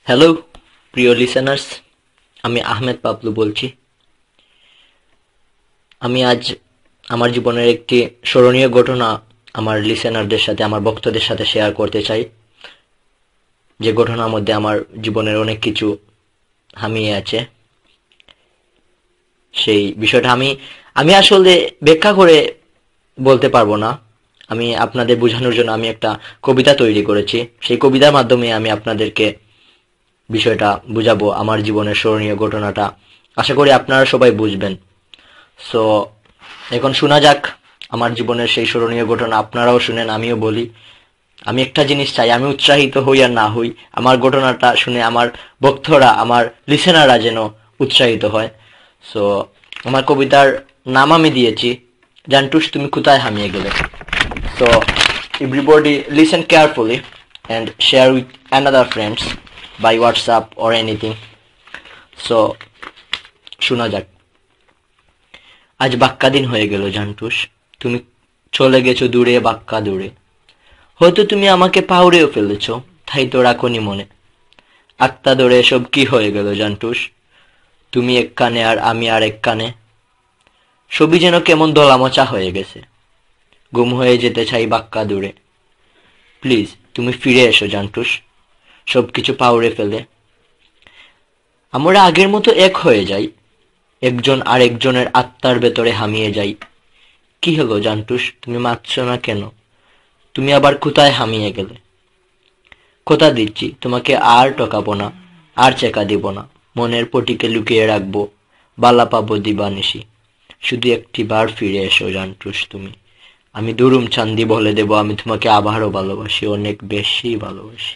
Hello প্রিয় listeners, আমি আহমেদ পাপলু বলছি। আমি আজ আমার জীবনের একটি স্মরণীয় ঘটনা আমার লিসেনারদের সাথে, আমার ভক্তদের সাথে শেয়ার করতে চাই, যে ঘটনার মধ্যে আমার জীবনের অনেক কিছু হামিয়ে আছে। সেই বিষয়টা আমি আসলে ব্যাখ্যা করে বলতে পারবো না। আমি আপনাদের বোঝানোর জন্য আমি একটা কবিতা তৈরি করেছি। সেই কবিতার মাধ্যমে আমি আপনাদেরকে বিষয়টা বুঝাবো, আমার জীবনের স্মরণীয় ঘটনাটা। আশা করি আপনারা সবাই বুঝবেন। সো এখন শোনা যাক আমার জীবনের সেই স্মরণীয় ঘটনা। আপনারাও শুনেন, আমিও বলি। আমি একটা জিনিস চাই, আমি উৎসাহিত হই আর না হই, আমার ঘটনাটা শুনে আমার ভক্তরা, আমার লিসেনাররা যেন উৎসাহিত হয়। সো আমার কবিতার নাম আমি দিয়েছি জান্টুস তুমি কোথায় হামিয়ে গেলে। So everybody listen carefully and share with another friends by WhatsApp or anything. So শোনা যাক। আজ বাক্কা দিন হয়ে গেল জান্টুস, তুমি চলে গেছো দূরে, বাক্কা দূরে। হয়তো তুমি আমাকে পাউড়েও ফেলেছ, তাই তো রাখনি মনে। আত্মা ধরে এসব কি হয়ে গেল জান্টুস, তুমি এক কানে আর আমি আর এক কানে। সবই যেন কেমন দলামচা হয়ে গেছে, গুম হয়ে যেতে চাই বাক্কা দূরে। প্লিজ তুমি ফিরে এসো জান্টুস, সবকিছু পাউড়ে ফেলে। আমরা আগের মতো এক হয়ে যাই, একজন আর একজনের আত্মার ভেতরে হামিয়ে যাই। কি হলো জান্টুস, তুমি মাতছো না কেন? তুমি আবার কোথায় হামিয়ে গেলে? কথা দিচ্ছি তোমাকে আর টকাবো না, আর চেকা দিব না। মনের পটিকে লুকিয়ে রাখবো, বালা পাবো দিবানিশি। শুধু একটি বার ফিরে এসো জান্টুস তুমি। আমি দুরুম চান্দি বলে দেব, আমি তোমাকে আবারও ভালোবাসি, অনেক বেশি ভালোবাসি।